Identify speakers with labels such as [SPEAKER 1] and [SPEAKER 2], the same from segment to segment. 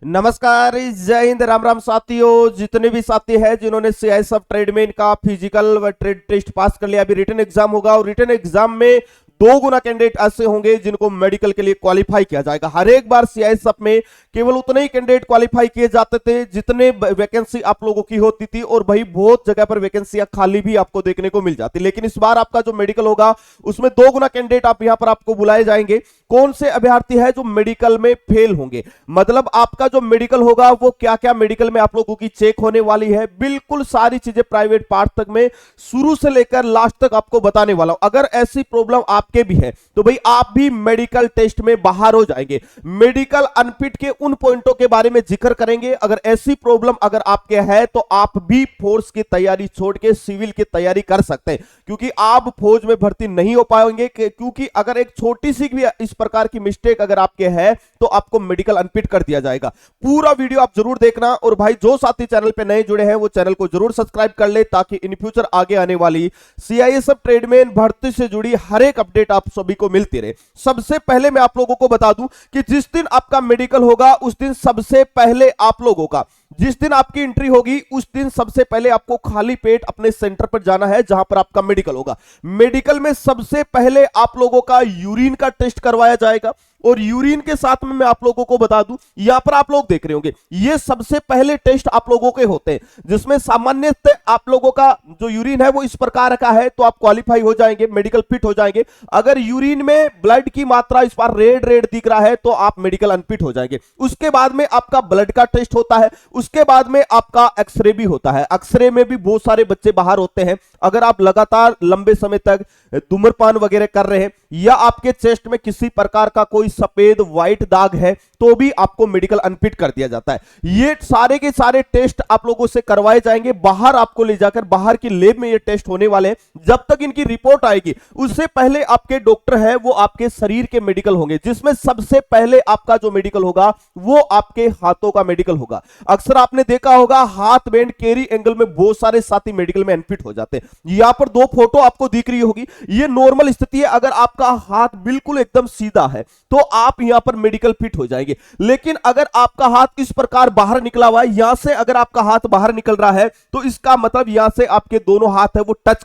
[SPEAKER 1] नमस्कार, जय हिंद, राम राम साथियों। जितने भी साथी हैं जिन्होंने सीआईएसएफ ट्रेडमेन का फिजिकल व ट्रेड टेस्ट पास कर लिया, अभी रिटन एग्जाम होगा और रिटन एग्जाम में 2 गुना कैंडिडेट ऐसे होंगे जिनको मेडिकल के लिए क्वालिफाई किया जाएगा। हर एक बार सीआईएसएफ में केवल उतने ही कैंडिडेट क्वालिफाई किए जाते थे जितने वैकेंसी आप लोगों की होती थी, और भाई बहुत जगह पर वैकेंसियां खाली भी आपको देखने को मिल जाती। लेकिन इस बार आपका जो मेडिकल होगा उसमें 2 गुना कैंडिडेट आप यहां पर आपको बुलाए जाएंगे। कौन से अभ्यर्थी है जो मेडिकल में फेल होंगे, मतलब आपका जो मेडिकल होगा वो क्या क्या मेडिकल में आप लोगों की चेक होने वाली है, बिल्कुल सारी चीजें प्राइवेट पार्ट तक में शुरू से लेकर लास्ट तक आपको बताने वाला हूं। अगर ऐसी प्रॉब्लम आपके भी है तो भाई आप भी मेडिकल टेस्ट में बाहर हो जाएंगे। मेडिकल अनफिट के उन पॉइंटों के बारे में जिक्र करेंगे। अगर ऐसी प्रॉब्लम अगर आपके है तो आप भी फोर्स की तैयारी छोड़ के सिविल की तैयारी कर सकते हैं, क्योंकि आप फौज में भर्ती नहीं हो पाएंगे। क्योंकि अगर एक छोटी सी भी इस प्रकार की मिस्टेक अगर आपके है तो आपको मेडिकल अनफिट कर दिया जाएगा। पूरा वीडियो आप जरूर देखना, और भाई जो साथी चैनल पे नए जुड़े हैं वो चैनल को जरूर सब्सक्राइब कर ले, ताकि इन फ्यूचर आगे आने वाली सीआईएसएफ ट्रेडमेन भर्ती से जुड़ी हर एक अपडेट आप सभी को मिलती रहे। सबसे पहले मैं आप लोगों को बता दूं कि जिस दिन आपका मेडिकल होगा उस दिन सबसे पहले आप लोगों का, जिस दिन आपकी एंट्री होगी उस दिन सबसे पहले आपको खाली पेट अपने सेंटर पर जाना है जहां पर आपका मेडिकल होगा। मेडिकल में सबसे पहले आप लोगों का यूरिन का टेस्ट करवाया जाएगा, और यूरिन के साथ में मैं आप लोगों को बता दूं, यहां पर आप लोग देख रहे होंगे ये सबसे पहले टेस्ट आप लोगों के होते हैं, जिसमें सामान्यतः आप लोगों का जो यूरिन है वो इस प्रकार का है तो आप क्वालिफाई हो जाएंगे, मेडिकल फिट हो जाएंगे। अगर यूरिन में ब्लड की मात्रा इस बार रेड रेड दिख रहा है तो आप मेडिकल अनफिट हो जाएंगे। उसके बाद में आपका ब्लड का टेस्ट होता है, उसके बाद में आपका एक्सरे भी होता है। एक्सरे में भी बहुत सारे बच्चे बाहर होते हैं। अगर आप लगातार लंबे समय तक धूम्रपान वगैरह कर रहे हैं, या आपके चेस्ट में किसी प्रकार का कोई सफेद व्हाइट दाग है, तो भी आपको मेडिकल अनफिट कर दिया जाता है। ये सारे के सारे टेस्ट आप लोगों से करवाए जाएंगे। बाहर आपको ले जाकर बाहर की लैब में ये टेस्ट होने वाले हैं। जब तक इनकी रिपोर्ट आएगी उससे पहले आपके डॉक्टर है वो आपके शरीर के मेडिकल होंगे, जिसमें सबसे पहले आपका जो मेडिकल होगा वो आपके हाथों का मेडिकल होगा। अक्सर आपने देखा होगा हाथ बैंड कैरी एंगल में बहुत सारे साथी मेडिकल में अनफिट हो जाते हैं। यहां पर 2 फोटो आपको दिख रही होगी, ये नॉर्मल स्थिति है। अगर आपका हाथ बिल्कुल एकदम सीधा है तो आप यहां पर मेडिकल फिट हो जाएंगे। लेकिन अगर आपका हाथ इस प्रकार बाहर निकला हुआ है, यहां से अगर आपका हाथ बाहर निकल रहा है तो इसका मतलब यहां से आपके दोनों हाथ है वो टच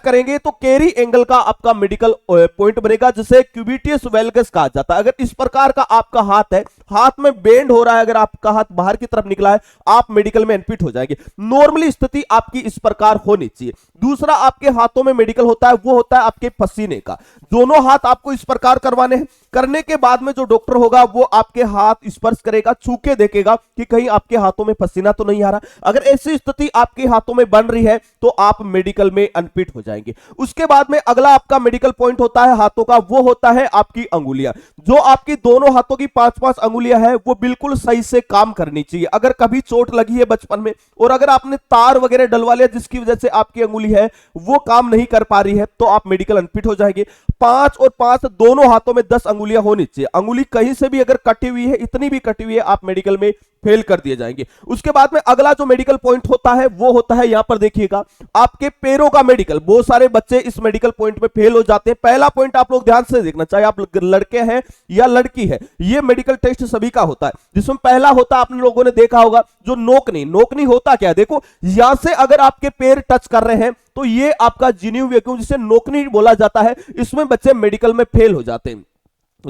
[SPEAKER 1] करेंगे तो कैरी एंगल का आपका मेडिकल पॉइंट बनेगा, जिसे क्यूबिटियस वेल्गस कहा जाता है। अगर इस प्रकार का आपका हाथ है, हाथ में बेंड हो रहा है, अगर आपका हाथ बाहर की तरफ निकला है, आप मेडिकल में अनफिट हो जाएंगे। नॉर्मली स्थिति आपकी इस प्रकार होनी चाहिए। दूसरा आपके हाथों में मेडिकल होता है वो होता है आपके पसीने का। दोनों हाथ आपको इस प्रकार करवाने हैं। करने के बाद में जो डॉक्टर होगा वो आपके हाथ स्पर्श करेगा, छू के देखेगा कि कहीं आपके हाथों में पसीना तो नहीं आ रहा। अगर ऐसी स्थिति आपके हाथों में बन रही है तो आप मेडिकल में अनफिट हो जाएंगे। उसके बाद में अगला आपका मेडिकल पॉइंट होता है हाथों का, वो होता है आपकी अंगुलियां। जो आपकी दोनों हाथों की 5-5 अंगुलियां हैं वो बिल्कुल सही से काम करनी चाहिए। अगर कभी चोट लगी है बचपन में और अगर आपने तार वगैरह डलवा लिया जिसकी वजह से आपकी अंगुली है वो काम नहीं कर पा रही है तो आप मेडिकल अनफिट हो जाएंगे। 5 और 5 दोनों हाथों में 10 अंगुलियां होनी चाहिए। अंगुली कहीं से भी अगर कटी हुई है, इतनी भी कटी हुई है, आप मेडिकल में फेल कर दिए जाएंगे। उसके बाद में अगला जो मेडिकल पॉइंट होता है वो होता है, यहां पर देखिएगा, आपके पैरों का मेडिकल। बहुत सारे बच्चे इस मेडिकल पॉइंट में फेल हो जाते हैं। पहला पॉइंट आप लोग ध्यान से देखना, चाहे आप लड़के हैं या लड़की है, ये मेडिकल टेस्ट सभी का होता है। जिसमें पहला होता है, आपने लोगों ने देखा होगा, जो नोकनी होता क्या है, देखो यहां से अगर आपके पैर टच कर रहे हैं तो ये आपका जीन्यू वैक्यूम, जिसे नोकनी बोला जाता है, इसमें बच्चे मेडिकल में फेल हो जाते हैं।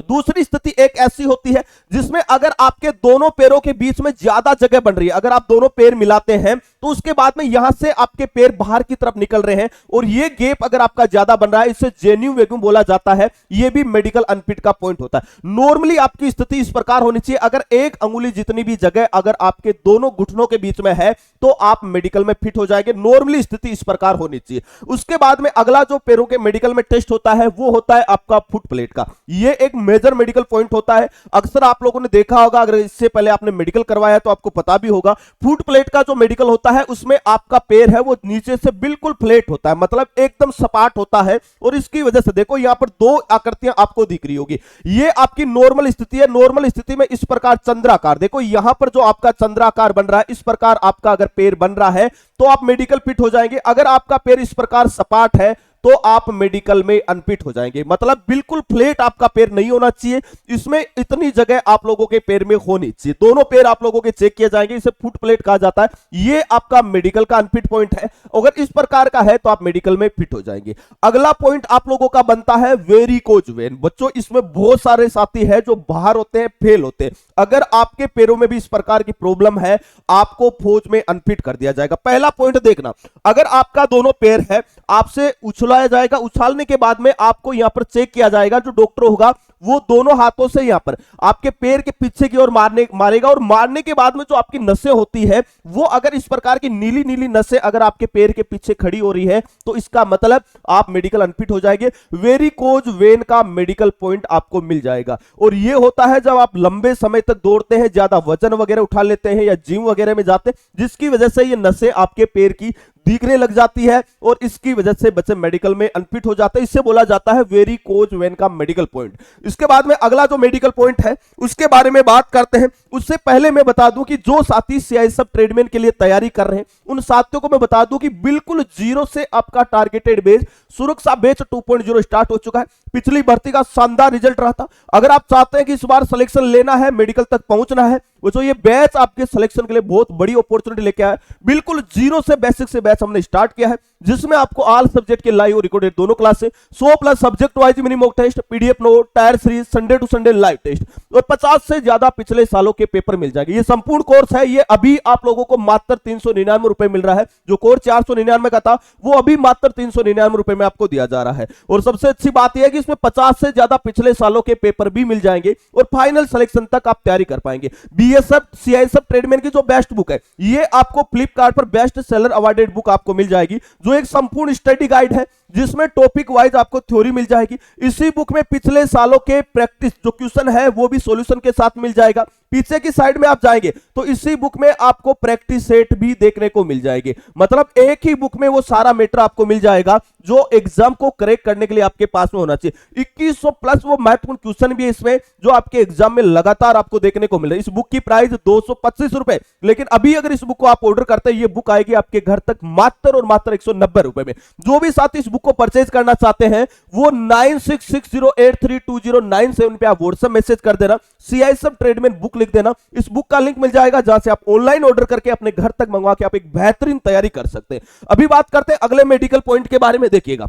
[SPEAKER 1] दूसरी स्थिति एक ऐसी होती है जिसमें अगर आपके दोनों पैरों के बीच में ज्यादा जगह बन रही है, अगर आप दोनों पैर मिलाते हैं तो उसके बाद में यहां से आपके पैर बाहर की तरफ निकल रहे हैं और ये गैप अगर आपका ज्यादा बन रहा है, इसे जेन्यू वैक्यूम बोला जाता है। ये भी मेडिकल अनफिट का पॉइंट होता है। नॉर्मली आपकी स्थिति इस प्रकार होनी चाहिए, अगर एक अंगुली जितनी भी जगह अगर आपके दोनों घुटनों के बीच में है तो आप मेडिकल में फिट हो जाएंगे। नॉर्मली स्थिति इस प्रकार होनी चाहिए। उसके बाद में अगला जो पैरों के मेडिकल में टेस्ट होता है वो होता है आपका फुट प्लेट का। ये एक मेजर मेडिकल पॉइंट होता है। अक्सर आप लोगों ने देखा होगा, अगर इससे पहले आपने मेडिकल करवाया तो आपको पता भी होगा, फुट प्लेट का जो मेडिकल होता है उसमें आपका पैर है वो नीचे से बिल्कुल फ्लैट होता है, मतलब एकदम सपाट होता है। और इसकी वजह से देखो यहां पर 2 आकृतियां आपको दिख रही होगी, ये आपकी नॉर्मल स्थिति है। नॉर्मल स्थिति में इस प्रकार चंद्राकार, देखो यहां पर जो आपका चंद्राकार बन रहा है, इस प्रकार आपका अगर पैर बन रहा है तो आप मेडिकल फिट हो जाएंगे। अगर आपका पैर इस प्रकार सपाट है तो आप मेडिकल में अनफिट हो जाएंगे। मतलब बिल्कुल फ्लैट आपका पैर नहीं होना चाहिए, इसमें इतनी जगह आप लोगों के पैर में होनी चाहिए। दोनों पैर आप लोगों के चेक किए जाएंगे, इसे फुट प्लेट कहा जाता है। ये आपका मेडिकल का अनफिट पॉइंट है। अगर इस प्रकार का है तो आप मेडिकल में फिट हो जाएंगे। अगला पॉइंट आप लोगों का बनता है वेरिकोज वेन। बच्चों इसमें बहुत सारे साथी हैं जो बाहर होते हैं, फेल होते हैं। अगर आपके पैरों में भी इस प्रकार की प्रॉब्लम है, आपको फौज में अनफिट कर दिया जाएगा। पहला पॉइंट देखना, अगर आपका दोनों पैर है, आपसे उछलाया जाएगा, उछालने के बाद में आपको यहां पर चेक किया जाएगा। जो डॉक्टर होगा वो दोनों हाथों से यहां पर आपके पैर के पीछे की ओर मारेगा, और मारने के बाद में जो आपकी नसें होती है वो अगर इस प्रकार की नीली नीली नसें अगर आपके पैर के पीछे खड़ी हो रही है तो इसका मतलब आप मेडिकल अनफिट हो जाएंगे। वेरिकोज वेन का मेडिकल पॉइंट आपको मिल जाएगा। और ये होता है जब आप लंबे समय तक दौड़ते हैं, ज्यादा वजन वगैरह उठा लेते हैं या जिम वगैरह में जाते हैं, जिसकी वजह से ये नसें आपके पैर की दिखने लग जाती है और इसकी वजह से बच्चे मेडिकल में अनफिट हो जाते हैं। इससे बोला जाता है वेरिकोज वेन का मेडिकल पॉइंट। इसके बाद में अगला जो मेडिकल पॉइंट है उसके बारे में बात करते हैं। उससे पहले मैं बता दूं कि जो साथी सीआईएसएफ ट्रेडमैन के लिए तैयारी कर रहे हैं उन साथियों को मैं बता दूं कि बिल्कुल जीरो से आपका टारगेटेड बैच सुरक्षा बैच 2.0 स्टार्ट हो चुका है। पिछली भर्ती का शानदार रिजल्ट रहा था। अगर आप चाहते हैं कि इस बार सिलेक्शन लेना है, मेडिकल तक पहुंचना है, तो ये बैच आपके सिलेक्शन के लिए बहुत बड़ी अपॉर्चुनिटी लेके आया। बिल्कुल जीरो से बेसिक से बैच हमने स्टार्ट किया है, जिसमें आपको ऑल सब्जेक्ट के लाइव और रिकॉर्डेड दोनों क्लास है, 100+ subject wise mini mock test, PDF note, tier series, Sunday to Sunday live test और 50 से ज्यादा पिछले सालों के पेपर मिल जाएंगे। ये संपूर्ण कोर्स है, ये अभी आप लोगों को मात्र 399 रुपए मिल रहा है। जो कोर्स 499 का था वो अभी मात्र 399 रुपए में आपको दिया जा रहा है। और सबसे अच्छी बात यह है कि इसमें 50 से ज्यादा पिछले सालों के पेपर भी मिल जाएंगे और फाइनल सिलेक्शन तक आप तैयारी कर पाएंगे। बीएसएफ सीआईएसएफ ट्रेडमैन की जो बेस्ट बुक है ये आपको फ्लिपकार्ट पर बेस्ट सेलर अवार्डेड बुक आपको मिल जाएगी, जो एक संपूर्ण स्टडी गाइड है जिसमें टॉपिक वाइज आपको थ्योरी मिल जाएगी। इसी बुक में पिछले सालों के प्रैक्टिस जो क्वेश्चन है वो भी सॉल्यूशन के साथ मिल जाएगा। पीछे की साइड में आप जाएंगे तो इसी बुक में आपको प्रैक्टिस सेट भी देखने को मिल जाएगी। मतलब एक ही बुक में वो सारा मैटर आपको मिल जाएगा जो एग्जाम को करेक्ट करने के लिए आपके पास में होना चाहिए। 2100+ वो महत्वपूर्ण क्वेश्चन भी है इसमें जो आपके एग्जाम में लगातार आपको देखने को मिल रहा है। इस बुक की प्राइस 225 रुपए, लेकिन अभी अगर इस बुक को आप ऑर्डर करते हैं ये बुक आएगी आपके घर तक मात्र और मात्र 190 रुपए में। जो भी साथी इस बुक को परचेज करना चाहते हैं वो 9660832097 पे आप व्हाट्सएप मैसेज कर देना, सीआईएसएफ ट्रेडमैन बुक लिख देना, इस बुक का लिंक मिल जाएगा जहां से आप ऑनलाइन ऑर्डर करके अपने घर तक मंगवा के आप एक बेहतरीन तैयारी कर सकते हैं। अभी बात करते हैं अगले मेडिकल पॉइंट के बारे में। देखिएगा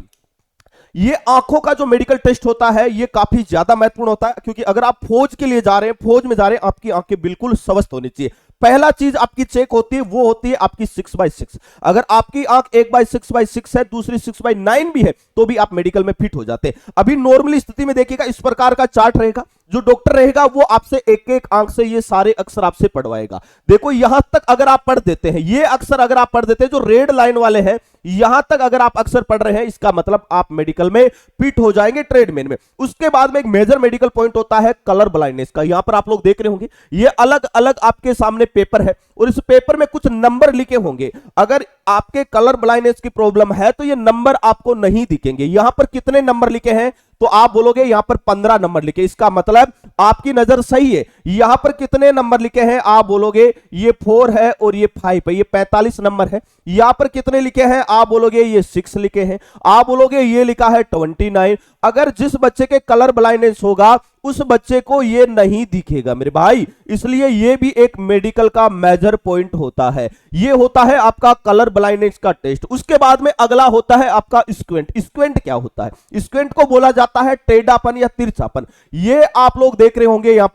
[SPEAKER 1] ये आंखों का जो मेडिकल टेस्ट होता है ये काफी ज्यादा महत्वपूर्ण होता है, क्योंकि अगर आप फौज के लिए जा रहे हैं, फौज में जा रहे हैं, आपकी आंखें बिल्कुल स्वस्थ होनी चाहिए। पहला चीज आपकी चेक होती है वो होती है आपकी 6/6। अगर आपकी आंख 1/6/6 है, दूसरी 6/9 भी है तो भी आप मेडिकल में फिट हो जाते हैं। अभी नॉर्मल स्थिति में देखिएगा इस प्रकार का चार्ट रहेगा, जो डॉक्टर रहेगा वो आपसे एक एक आंख से ये सारे अक्षर आपसे पढ़वाएगा। देखो यहां तक अगर आप पढ़ देते हैं, ये अक्षर अगर आप पढ़ देते हैं जो रेड लाइन वाले हैं, यहां तक अगर आप अक्षर पढ़ रहे हैं इसका मतलब आप मेडिकल में फिट हो जाएंगे ट्रेडमैन में। उसके बाद में एक मेजर मेडिकल पॉइंट होता है कलर ब्लाइंडनेस का। यहां पर आप लोग देख रहे होंगे ये अलग अलग आपके सामने पेपर है और इस पेपर में कुछ नंबर लिखे होंगे। अगर आपके कलर ब्लाइंडनेस की प्रॉब्लम है तो ये नंबर आपको नहीं दिखेंगे। यहां पर कितने नंबर लिखे हैं तो आप बोलोगे यहां पर 15 नंबर लिखे, इसका मतलब आपकी नजर सही है। यहां पर कितने नंबर लिखे हैं आप बोलोगे ये 4 है और ये 5 है, ये 45 नंबर है। यहां पर कितने लिखे हैं आप बोलोगे ये 6 लिखे हैं, आप बोलोगे ये लिखा है 29। अगर जिस बच्चे के कलर ब्लाइंडनेस होगा उस बच्चे को ये नहीं दिखेगा मेरे भाई, इसलिए ये भी एक मेडिकल का मेजर पॉइंट होता है। ये होता है आपका कलर ब्लाइंडनेस का टेस्ट। उसके बाद में अगला होता है आपका स्क्वेंट। स्क्वेंट क्या होता है? स्क्वेंट को बोला जाता है टेढ़ापन या तिरछापन। ये आप लोग देख रहे होंगे यहां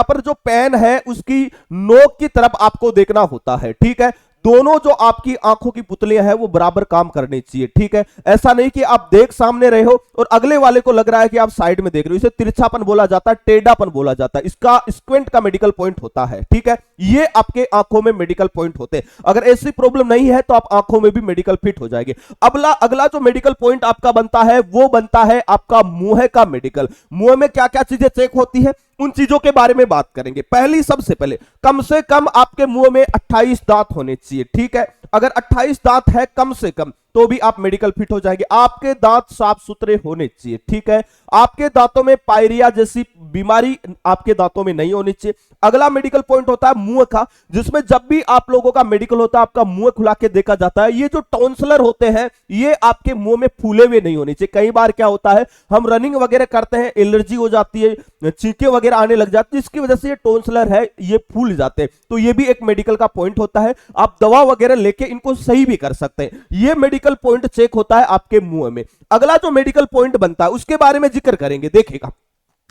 [SPEAKER 1] पर जो पेन है उसकी नोक की तरफ आपको देखना होता है, ठीक है। दोनों जो आपकी आंखों की पुतलियां हैं वो बराबर काम करनी चाहिए, ठीक है। ऐसा नहीं कि आप देख सामने रहे हो और अगले वाले को लग रहा है कि आप साइड में देख रहे हो, इसे तिरछापन बोला जाता है, टेढ़ापन बोला जाता है। इसका स्क्वेंट का मेडिकल पॉइंट होता है, ठीक है। ये आपके आंखों में मेडिकल पॉइंट होते हैं। अगर ऐसी प्रॉब्लम नहीं है तो आप आंखों में भी मेडिकल फिट हो जाएंगे। अगला जो मेडिकल पॉइंट आपका बनता है वो बनता है आपका मुंह का मेडिकल। मुंह में क्या क्या चीजें चेक होती है उन चीजों के बारे में बात करेंगे। सबसे पहले कम से कम आपके मुंह में 28 दांत होने चाहिए, ठीक है। अगर 28 दांत है कम से कम तो भी आप मेडिकल फिट हो जाएंगे। आपके दांत साफ सुथरे होने चाहिए, ठीक है। आपके दांतों में पायरिया जैसी बीमारी आपके दांतों में नहीं होनी चाहिए। अगला मेडिकल पॉइंट होता है मुंह का, जिसमें जब भी आप लोगों का मेडिकल होता है आपका मुंह खुला के देखा जाता है। ये जो टॉन्सिलर होते हैं ये आपके मुंह में फूले हुए नहीं होने चाहिए। कई बार क्या होता है, हम रनिंग वगैरह करते हैं, एलर्जी हो जाती है, छींके वगैरह आने लग जाती है, जिसकी वजह से ये टॉन्सिलर है ये फूल जाते हैं। तो ये भी एक मेडिकल का पॉइंट होता है। आप दवा वगैरह लेके इनको सही भी कर सकते हैं। ये मेडिकल पॉइंट चेक होता है आपके मुंह में। अगला जो मेडिकल पॉइंट बनता है उसके बारे में जिक्र करेंगे, देखिएगा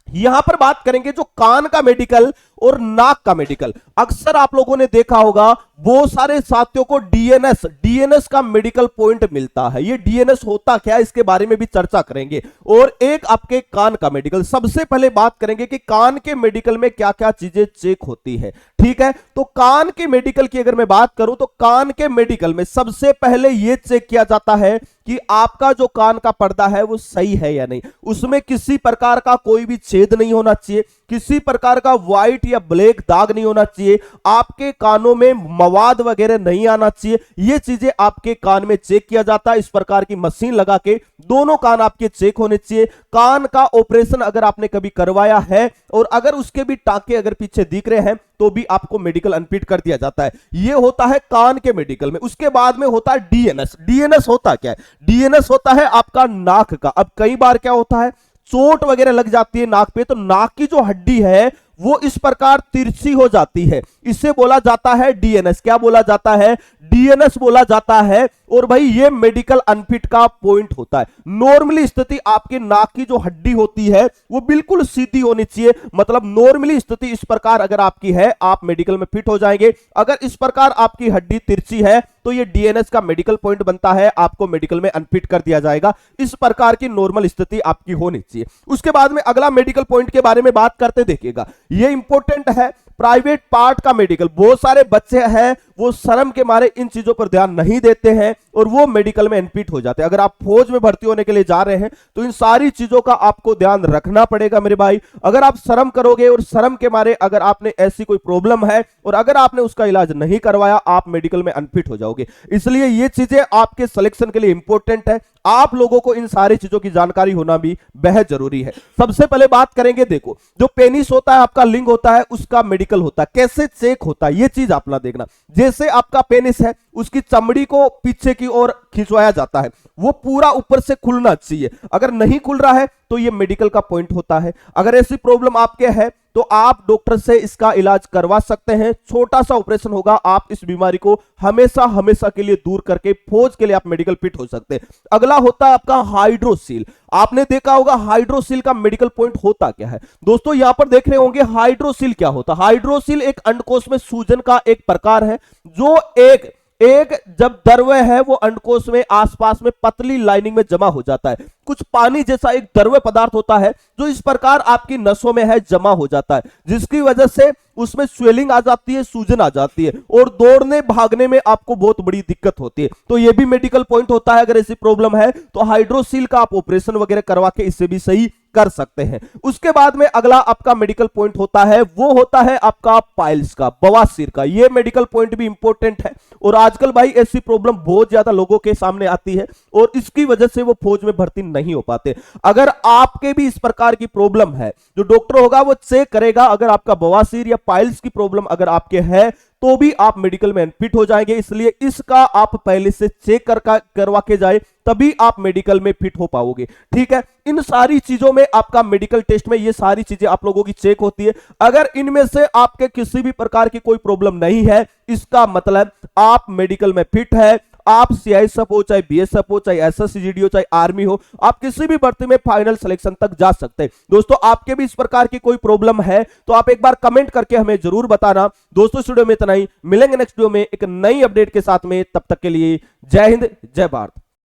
[SPEAKER 1] यहां पर बात करेंगे जो कान का मेडिकल और नाक का मेडिकल। अक्सर आप लोगों ने देखा होगा बहुत सारे साथियों को डीएनएस का मेडिकल पॉइंट मिलता है। ये डीएनएस होता क्या है इसके बारे में भी चर्चा करेंगे। और एक आपके कान का मेडिकल, सबसे पहले बात करेंगे कि कान के मेडिकल में क्या क्या चीजें चेक होती है, ठीक है। तो कान के मेडिकल की अगर मैं बात करूं तो कान के मेडिकल में सबसे पहले यह चेक किया जाता है कि आपका जो कान का पर्दा है वो सही है या नहीं, उसमें किसी प्रकार का कोई भी छेद नहीं होना चाहिए, किसी प्रकार का व्हाइट या ब्लैक दाग नहीं होना चाहिए, आपके कानों में मवाद वगैरह नहीं आना चाहिए। ये चीजें आपके कान में चेक किया जाता है। इस प्रकार की मशीन लगा के दोनों कान आपके चेक होने चाहिए। कान का ऑपरेशन अगर आपने कभी करवाया है और अगर उसके भी टांके अगर पीछे दिख रहे हैं तो भी आपको मेडिकल अनफिट कर दिया जाता है। यह होता है कान के मेडिकल में। उसके बाद में होता है डीएनएस। डीएनएस होता क्या है? डीएनएस होता है आपका नाक का। अब कई बार क्या होता है, चोट वगैरह लग जाती है नाक पे, तो नाक की जो हड्डी है वो इस प्रकार तिरछी हो जाती है। इसे बोला जाता है डीएनएस। क्या बोला जाता है? डीएनएस बोला जाता है। और भाई ये मेडिकल अनफिट का पॉइंट होता है। नॉर्मली स्थिति आपके नाक की जो हड्डी होती है वो बिल्कुल सीधी होनी चाहिए, मतलब नॉर्मली स्थिति इस प्रकार अगर आपकी है आप मेडिकल में फिट हो जाएंगे। अगर इस प्रकार आपकी हड्डी तिरछी है तो ये डीएनएस का मेडिकल पॉइंट बनता है, आपको मेडिकल में अनफिट कर दिया जाएगा। इस प्रकार की नॉर्मल स्थिति आपकी होनी चाहिए। उसके बाद में अगला मेडिकल पॉइंट के बारे में बात करते देखिएगा, ये इंपॉर्टेंट है, प्राइवेट पार्ट का मेडिकल। बहुत सारे बच्चे हैं वो शर्म के मारे इन चीजों पर ध्यान नहीं देते हैं और वो मेडिकल में अनफिट हो जाते हैं। अगर आप फौज में भर्ती होने के लिए जा रहे हैं तो इन सारी चीजों का आपको ध्यान रखना पड़ेगा मेरे भाई। अगर आप शर्म करोगे और शर्म के मारे अगर आपने ऐसी कोई प्रॉब्लम है और अगर आपने उसका इलाज नहीं करवाया, आप मेडिकल में अनफिट हो जाओगे। इसलिए ये चीजें आपके सिलेक्शन के लिए इंपॉर्टेंट है। आप लोगों को इन सारी चीजों की जानकारी होना भी बेहद जरूरी है। सबसे पहले बात करेंगे, देखो जो पेनिस होता है आपका लिंग होता है उसका मेडिकल होता है। कैसे चेक होता है ये चीज आप ना देखना। जैसे आपका पेनिस है उसकी चमड़ी को पीछे की ओर खिंचवाया जाता है, वो पूरा ऊपर से खुलना चाहिए। अगर नहीं खुल रहा है तो ये मेडिकल का पॉइंट होता है। अगर ऐसी प्रॉब्लम आपके है तो आप डॉक्टर से इसका इलाज करवा सकते हैं। छोटा सा ऑपरेशन होगा, आप इस बीमारी को हमेशा हमेशा के लिए दूर करके फौज के लिए आप मेडिकल फिट हो सकते हैं। अगला होता है आपका हाइड्रोसील। आपने देखा होगा हाइड्रोसील का मेडिकल पॉइंट होता क्या है। दोस्तों यहां पर देख रहे होंगे हाइड्रोसील क्या होता है। हाइड्रोसील एक अंडकोश में सूजन का एक प्रकार है जो एक जब द्रव्य है वो अंडकोश में आसपास में पतली लाइनिंग में जमा हो जाता है। कुछ पानी जैसा एक द्रव्य पदार्थ होता है जो इस प्रकार आपकी नसों में है जमा हो जाता है, जिसकी वजह से उसमें स्वेलिंग आ जाती है, सूजन आ जाती है और दौड़ने भागने में आपको बहुत बड़ी दिक्कत होती है। तो यह भी मेडिकल पॉइंट होता है। अगर ऐसी प्रॉब्लम है तो हाइड्रोसील का आप ऑपरेशन वगैरह करवा के इससे भी सही कर सकते हैं। उसके बाद में अगला आपका मेडिकल पॉइंट होता है वो होता है आपका पाइल्स का, बवासीर का। यह मेडिकल पॉइंट भी इंपॉर्टेंट है और आजकल भाई ऐसी प्रॉब्लम बहुत ज्यादा लोगों के सामने आती है और इसकी वजह से वो फौज में भर्ती नहीं हो पाते। अगर आपके भी इस प्रकार की प्रॉब्लम है, जो डॉक्टर होगा वो चेक करेगा। अगर आपका बवासीर या पाइल्स की प्रॉब्लम अगर आपके है तो भी आप मेडिकल में फिट हो जाएंगे। इसलिए इसका आप पहले से चेक करवा के जाए, तभी आप मेडिकल में फिट हो पाओगे, ठीक है। इन सारी चीजों में आपका मेडिकल टेस्ट में ये सारी चीजें आप लोगों की चेक होती है। अगर इनमें से आपके किसी भी प्रकार की कोई प्रॉब्लम नहीं है, इसका मतलब आप मेडिकल में फिट है। आप सीआईएसएफ हो, चाहे बीएसएफ हो, चाहे एसएससीजीडी हो, चाहे आर्मी हो, आप किसी भी भर्ती में फाइनल सिलेक्शन तक जा सकते हैं। दोस्तों आपके भी इस प्रकार की कोई प्रॉब्लम है तो आप एक बार कमेंट करके हमें जरूर बताना। दोस्तों इस वीडियो में इतना ही, मिलेंगे नेक्स्ट वीडियो में एक नई अपडेट के साथ में। तब तक के लिए जय हिंद, जय भारत।